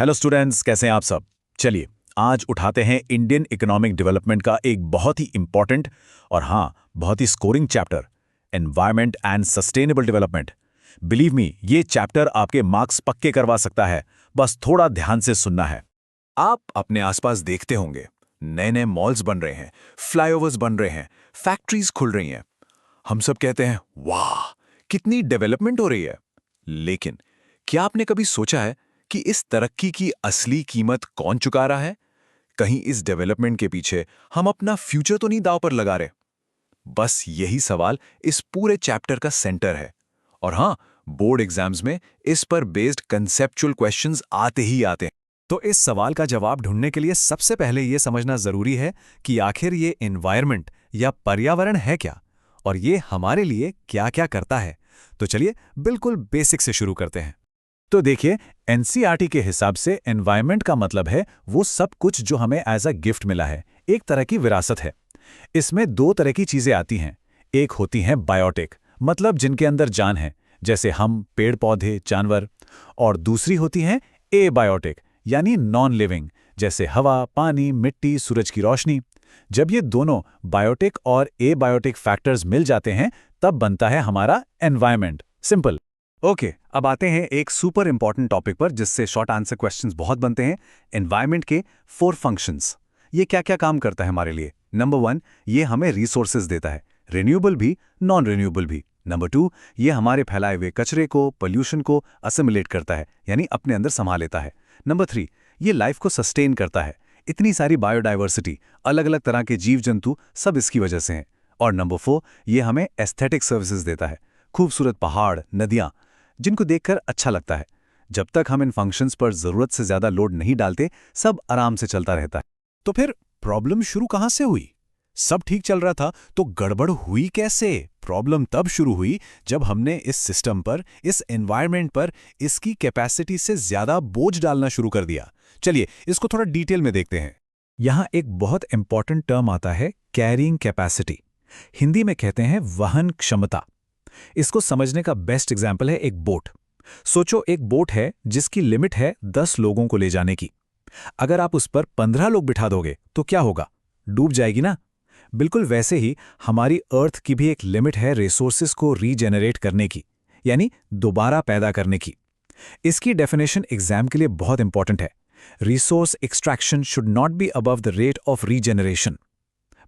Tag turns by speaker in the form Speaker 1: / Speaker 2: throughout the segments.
Speaker 1: Hello students, कैसे हैं आप सब। चलिए आज उठाते हैं इंडियन इकोनॉमिक डेवलपमेंट का एक बहुत ही इंपॉर्टेंट और बहुत ही scoring chapter, environment and sustainable development. Believe me, ये चैप्टर आपके मार्क्स पक्के करवा सकता है, बस थोड़ा ध्यान से सुनना है।
Speaker 2: आप अपने आसपास देखते होंगे, नए नए मॉल्स बन रहे हैं, फ्लाईओवर्स बन रहे हैं, फैक्ट्रीज खुल रही हैं। हम सब कहते हैं वाह, कितनी डेवलपमेंट हो रही है। लेकिन क्या आपने कभी सोचा है कि इस तरक्की की असली कीमत कौन चुका रहा है? कहीं इस डेवलपमेंट के पीछे हम अपना फ्यूचर तो नहीं दांव पर लगा रहे? बस यही सवाल इस पूरे चैप्टर का सेंटर है। और बोर्ड एग्जाम्स में इस पर बेस्ड कंसेप्चुअल क्वेश्चंस आते ही आते हैं।
Speaker 3: तो इस सवाल का जवाब ढूंढने के लिए सबसे पहले ये समझना जरूरी है कि आखिर ये एनवायरनमेंट या पर्यावरण है क्या और ये हमारे लिए क्या-क्या करता है। तो चलिए बिल्कुल बेसिक से शुरू करते हैं।
Speaker 1: तो देखिए, एनसीईआरटी के हिसाब से एनवायरनमेंट का मतलब है वो सब कुछ जो हमें एज अ गिफ्ट मिला है, एक तरह की विरासत है। इसमें दो तरह की चीजें आती हैं। एक होती हैं बायोटिक, मतलब जिनके अंदर जान है, जैसे हम, पेड़ पौधे, जानवर। और दूसरी होती हैं एबायोटिक, यानी नॉन लिविंग, जैसे हवा, पानी, मिट्टी, सूरज की रोशनी। जब ये दोनों बायोटिक और एबायोटिक फैक्टर्स मिल जाते हैं, तब बनता है हमारा एनवायरनमेंट। सिंपल।
Speaker 3: ओके, अब आते हैं एक सुपर इंपॉर्टेंट टॉपिक पर जिससे शॉर्ट आंसर क्वेश्चंस बहुत बनते हैं। एनवायरनमेंट के 4 फंक्शंस। ये क्या-क्या काम करता है हमारे लिए? नंबर 1, ये हमें रिसोर्सेज देता है, रिन्यूएबल भी, नॉन रिन्यूएबल भी। नंबर 2, ये हमारे फैलाए हुए कचरे को, पोल्यूशन को असिमिलेट करता है, यानी अपने अंदर समा लेता है। नंबर 3, ये लाइफ को सस्टेन करता है। इतनी सारी बायोडाइवर्सिटी, अलग-अलग तरह के जीव जंतु, सब इसकी वजह से हैं। और नंबर 4, ये हमें एस्थेटिक सर्विसेज देता है, खूबसूरत पहाड़, नदियाँ, जिनको देखकर अच्छा लगता है। जब तक हम इन फंक्शंस पर जरूरत से ज्यादा लोड नहीं डालते, सब आराम से चलता रहता है।
Speaker 1: तो फिर प्रॉब्लम शुरू कहाँ से हुई? सब ठीक चल रहा था, तो गड़बड़ हुई कैसे? प्रॉब्लम तब शुरू हुई जब हमने इस सिस्टम पर, इस एनवायरनमेंट पर इसकी कैपेसिटी से ज्यादा बोझ डालना शुरू कर दिया। चलिए इसको थोड़ा डिटेल में देखते हैं। यहाँ एक बहुत इंपॉर्टेंट टर्म आता है, कैरिंग कैपेसिटी। हिंदी में कहते हैं वहन क्षमता। इसको समझने का बेस्ट एग्जाम्पल है एक बोट। सोचो, एक बोट है जिसकी लिमिट है 10 लोगों को ले जाने की। अगर आप उस पर 15 लोग बिठा दोगे तो क्या होगा? डूब जाएगी ना। बिल्कुल वैसे ही हमारी अर्थ की भी एक लिमिट है रिसोर्सेज को रीजेनरेट करने की, यानी दोबारा पैदा करने की। इसकी डेफिनेशन एग्जाम के लिए बहुत इंपॉर्टेंट है। Resource extraction should not be above the rate of regeneration.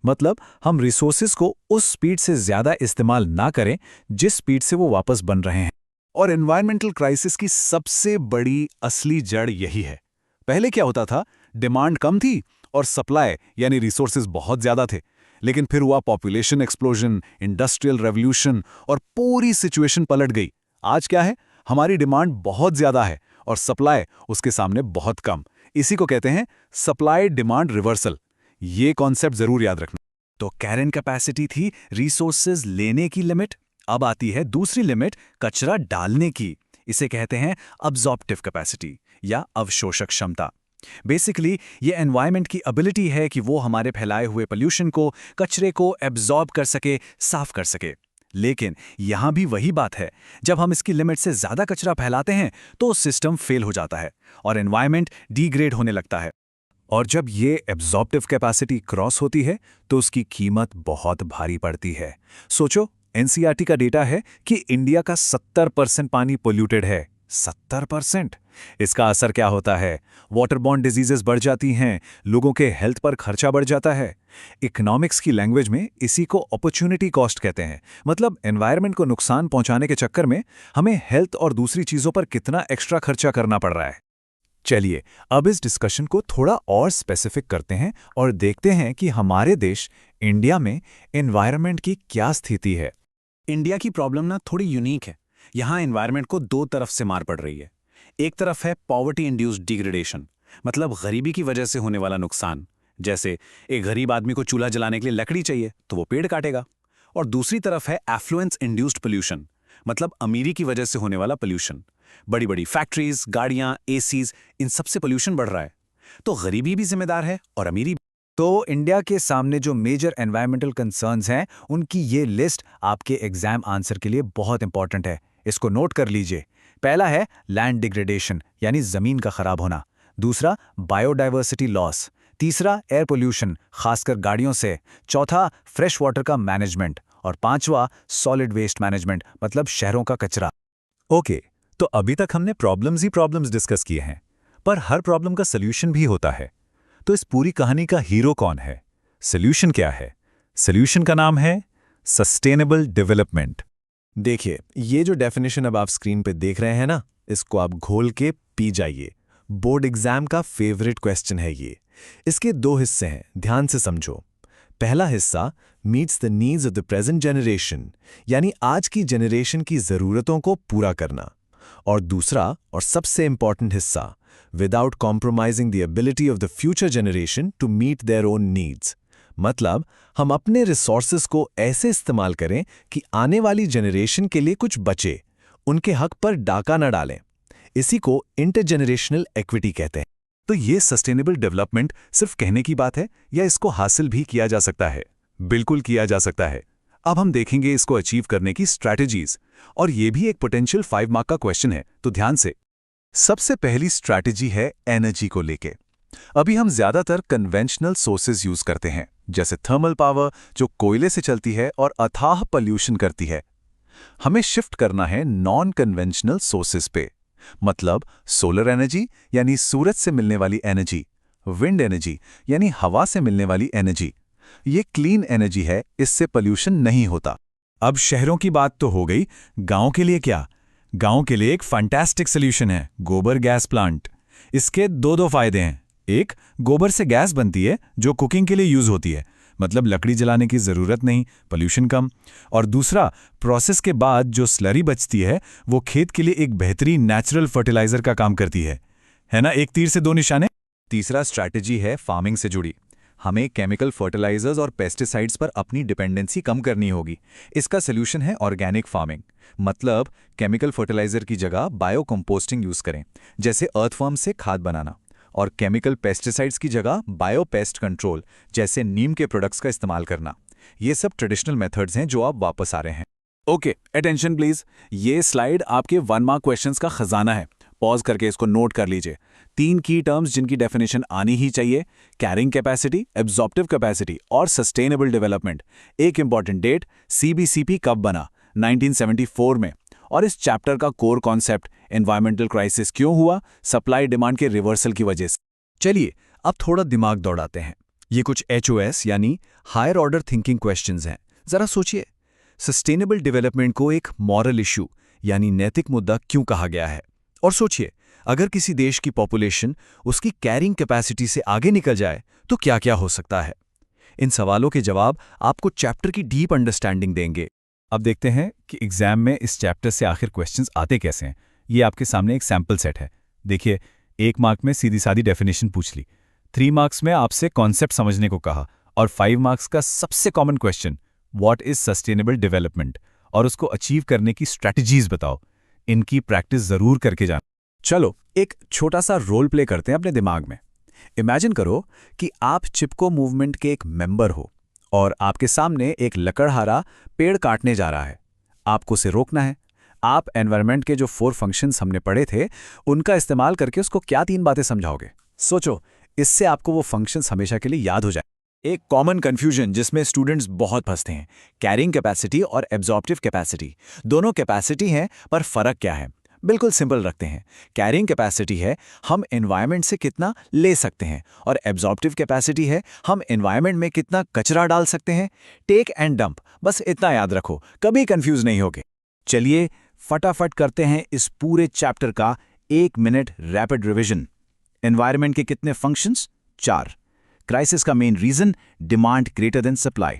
Speaker 1: मतलब हम रिसोर्सेज को उस स्पीड से ज्यादा इस्तेमाल ना करें जिस स्पीड से वो वापस बन रहे हैं।
Speaker 2: और एनवायरमेंटल क्राइसिस की सबसे बड़ी असली जड़ यही है। पहले क्या होता था, डिमांड कम थी और सप्लाई यानी रिसोर्सेज बहुत ज्यादा थे। लेकिन फिर हुआ पॉपुलेशन एक्सप्लोजन, इंडस्ट्रियल रेवोल्यूशन और पूरी सिचुएशन पलट गई। आज क्या है, हमारी डिमांड बहुत ज्यादा है और सप्लाई उसके सामने बहुत कम। इसी को कहते हैं सप्लाई डिमांड रिवर्सल। ये कॉन्सेप्ट जरूर याद रखना।
Speaker 3: तो कैरिंग कैपेसिटी थी रिसोर्सेज लेने की लिमिट। अब आती है दूसरी लिमिट, कचरा डालने की। इसे कहते हैं अब्जॉर्प्टिव कैपेसिटी या अवशोषक क्षमता। बेसिकली ये एनवायरनमेंट की एबिलिटी है कि वो हमारे फैलाए हुए पोल्यूशन को, कचरे को एब्जॉर्ब कर सके, साफ कर सके। लेकिन यहां भी वही बात है, जब हम इसकी लिमिट से ज्यादा कचरा फैलाते हैं तो सिस्टम फेल हो जाता है और एनवायरनमेंट डिग्रेड होने लगता है। और जब ये एब्जॉर्प्टिव कैपेसिटी क्रॉस होती है तो उसकी कीमत बहुत भारी पड़ती है। सोचो, एनसीईआरटी का डेटा है कि इंडिया का 70% पानी पोल्यूटेड है। 70%। इसका असर क्या होता है? वाटरबॉर्न डिजीजेस बढ़ जाती हैं, लोगों के हेल्थ पर खर्चा बढ़ जाता है। इकोनॉमिक्स की लैंग्वेज में इसी को अपॉर्चुनिटी कॉस्ट कहते हैं। मतलब एनवायरनमेंट को नुकसान पहुंचाने के चक्कर में हमें हेल्थ और दूसरी चीजों पर कितना एक्स्ट्रा खर्चा करना पड़ रहा है। चलिए अब इस डिस्कशन को थोड़ा और स्पेसिफिक करते हैं और देखते हैं कि हमारे देश इंडिया में एनवायरनमेंट की क्या स्थिति है।
Speaker 4: इंडिया की प्रॉब्लम ना थोड़ी यूनिक है। यहाँ एनवायरनमेंट को दो तरफ से मार पड़ रही है। एक तरफ है पॉवर्टी इंड्यूस्ड डिग्रेडेशन, मतलब गरीबी की वजह से होने वाला नुकसान। जैसे एक गरीब आदमी को चूल्हा जलाने के लिए लकड़ी चाहिए तो वो पेड़ काटेगा। और दूसरी तरफ है एफ्लुएंस इंड्यूस्ड पोल्यूशन, मतलब अमीरी की वजह से होने वाला पोल्यूशन। बड़ी बड़ी फैक्ट्रीज, गाड़ियां, एसीज, इन सबसे पोल्यूशन बढ़ रहा है। तो गरीबी भी जिम्मेदार है और अमीरी भी।
Speaker 3: तो इंडिया के सामने जो मेजर एनवायरमेंटल कंसर्न्स हैं, उनकी ये लिस्ट आपके एग्जाम आंसर के लिए बहुत इंपॉर्टेंट है। इसको नोट कर लीजिए। पहला है लैंड डिग्रेडेशन, यानी जमीन का खराब होना। दूसरा बायोडाइवर्सिटी लॉस, तीसरा एयर पोल्यूशन खासकर गाड़ियों से, चौथा फ्रेश वाटर का मैनेजमेंट और पांचवा सॉलिड वेस्ट मैनेजमेंट मतलब शहरों का कचरा।
Speaker 1: ओके, तो अभी तक हमने प्रॉब्लम्स ही प्रॉब्लम्स डिस्कस किए हैं, पर हर प्रॉब्लम का सॉल्यूशन भी होता है। तो इस पूरी कहानी का हीरो कौन है? सॉल्यूशन क्या है? सॉल्यूशन का नाम है सस्टेनेबल डेवलपमेंट।
Speaker 2: देखिए, ये जो डेफिनेशन अब आप स्क्रीन पे देख रहे हैं ना, इसको आप घोल के पी जाइए। बोर्ड एग्जाम का फेवरेट क्वेश्चन है ये। इसके 2 हिस्से हैं, ध्यान से समझो। पहला हिस्सा meets the needs of the present generation, यानी आज की जनरेशन की ज़रूरतों को पूरा करना। और दूसरा और सबसे इंपॉर्टेंट हिस्सा, without compromising the ability of the future generation to meet their own needs, मतलब हम अपने रिसोर्सेज को ऐसे इस्तेमाल करें कि आने वाली जनरेशन के लिए कुछ बचे, उनके हक पर डाका न डालें। इसी को इंटरजेनरेशनल इक्विटी कहते हैं।
Speaker 1: तो ये सस्टेनेबल डेवलपमेंट सिर्फ कहने की बात है या इसको हासिल भी किया जा सकता है? बिल्कुल किया जा सकता है। अब हम देखेंगे इसको अचीव करने की स्ट्रैटेजीज, और ये भी एक पोटेंशियल 5 मार्क का क्वेश्चन है, तो ध्यान से। सबसे पहली स्ट्रैटेजी है एनर्जी को लेके। अभी हम ज्यादातर कन्वेंशनल सोर्सेज यूज करते हैं, जैसे थर्मल पावर जो कोयले से चलती है और अथाह पॉल्यूशन करती है। हमें शिफ्ट करना है नॉन कन्वेंशनल सोर्सेज पे, मतलब सोलर एनर्जी यानी सूरज से मिलने वाली एनर्जी, विंड एनर्जी यानी हवा से मिलने वाली एनर्जी। ये क्लीन एनर्जी है, इससे पॉल्यूशन नहीं होता।
Speaker 3: अब शहरों की बात तो हो गई, गांव के लिए क्या? गांव के लिए एक फैंटास्टिक सॉल्यूशन है गोबर गैस प्लांट। इसके दो फायदे हैं। एक, गोबर से गैस बनती है जो कुकिंग के लिए यूज होती है, मतलब लकड़ी जलाने की जरूरत नहीं, पोल्यूशन कम। और दूसरा, प्रोसेस के बाद जो स्लरी बचती है वो खेत के लिए एक बेहतरीन नेचुरल फर्टिलाइजर का काम करती है ना? एक तीर से 2 निशाने।
Speaker 2: तीसरा स्ट्रैटेजी है फार्मिंग से जुड़ी। हमें केमिकल फर्टिलाइजर्स और पेस्टिसाइड्स पर अपनी डिपेंडेंसी कम करनी होगी। इसका सॉल्यूशन है ऑर्गेनिक फार्मिंग, मतलब केमिकल फर्टिलाइजर की जगह बायो कंपोस्टिंग यूज करें, जैसे अर्थवर्म से खाद बनाना, और केमिकल पेस्टिसाइड्स की जगह बायो पेस्ट कंट्रोल, जैसे नीम के प्रोडक्ट्स का इस्तेमाल करना। ये सब ट्रेडिशनल मेथड्स हैं जो अब वापस आ रहे हैं।
Speaker 3: Okay, attention please. ये स्लाइड आपके 1 मार्क क्वेश्चंस का खजाना है। पॉज करके इसको नोट कर लीजिए। 3 की टर्म्स जिनकी डेफिनेशन आनी ही चाहिए: कैरिंग कैपेसिटी, एब्जॉर्प्टिव कैपेसिटी और सस्टेनेबल डेवलपमेंट। एक इंपॉर्टेंट डेट, सीबीसीपी कब बना? 1974 में। और इस चैप्टर का कोर कॉन्सेप्ट, एनवायरमेंटल क्राइसिस क्यों हुआ? सप्लाई डिमांड के रिवर्सल की वजह से। चलिए अब थोड़ा दिमाग दौड़ाते हैं। ये कुछ HOS यानी हायर ऑर्डर थिंकिंग क्वेश्चंस हैं। जरा सोचिए, सस्टेनेबल डेवलपमेंट को एक मॉरल इशू यानी नैतिक मुद्दा क्यों कहा गया है? और सोचिए, अगर किसी देश की पॉपुलेशन उसकी कैरिंग कैपेसिटी से आगे निकल जाए तो क्या क्या हो सकता है? इन सवालों के जवाब आपको चैप्टर की डीप अंडरस्टैंडिंग देंगे। अब देखते हैं कि एग्जाम में इस चैप्टर से आखिर क्वेश्चंस आते कैसे हैं। ये आपके सामने एक सैंपल सेट है। देखिए, 1 मार्क में सीधी सादी डेफिनेशन पूछ ली, 3 मार्क्स में आपसे कॉन्सेप्ट समझने को कहा, और 5 मार्क्स का सबसे common question, what is sustainable development, और उसको अचीव करने की स्ट्रैटेजीज बताओ। इनकी प्रैक्टिस जरूर करके जाना। चलो एक छोटा सा रोल प्ले करते हैं अपने दिमाग में। इमेजिन करो कि आप चिपको मूवमेंट के एक मेंबर हो और आपके सामने एक लकड़हारा पेड़ काटने जा रहा है। आपको उसे रोकना है। आप एनवायरनमेंट के जो 4 फंक्शंस हमने पढ़े थे उनका इस्तेमाल करके उसको क्या 3 बातें समझाओगे? सोचो, इससे आपको वो फंक्शंस हमेशा के लिए याद हो जाए। एक कॉमन कंफ्यूजन जिसमें स्टूडेंट्स बहुत फंसते हैं, कैरिंग कैपेसिटी और एब्जॉर्प्टिव कैपेसिटी। दोनों कैपेसिटी हैं, पर फर्क क्या है? बिल्कुल सिंपल रखते हैं। कैरिंग कैपेसिटी है हम एनवायरनमेंट से कितना ले सकते हैं, और एब्जॉर्प्टिव कैपेसिटी है हम एनवायरनमेंट में कितना कचरा डाल सकते हैं। टेक एंड डंप, बस इतना याद रखो, कभी कंफ्यूज नहीं होगे। चलिए फटाफट करते हैं इस पूरे चैप्टर का 1 मिनट रैपिड रिवीजन। एनवायरनमेंट के कितने फंक्शंस? 4। क्राइसिस का main reason, demand greater than supply.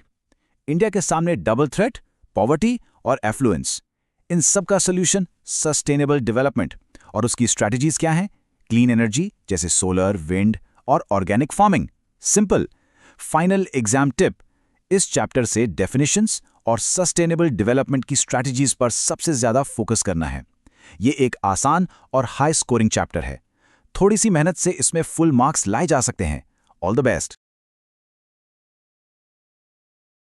Speaker 3: India के सामने डबल थ्रेट, पॉवर्टी और एफ्लुएंस। इन सब का सोल्यूशन सस्टेनेबल डेवलपमेंट। और उसकी स्ट्रैटेजीज क्या हैं? क्लीन एनर्जी जैसे सोलर, विंड और organic farming. Simple. Final exam tip, इस चैप्टर से डेफिनेशंस और सस्टेनेबल डेवलपमेंट की स्ट्रैटेजीज पर सबसे ज्यादा फोकस करना है। ये एक आसान और हाई स्कोरिंग चैप्टर है। थोड़ी सी मेहनत से इसमें फुल मार्क्स लाए जा सकते हैं। All the best.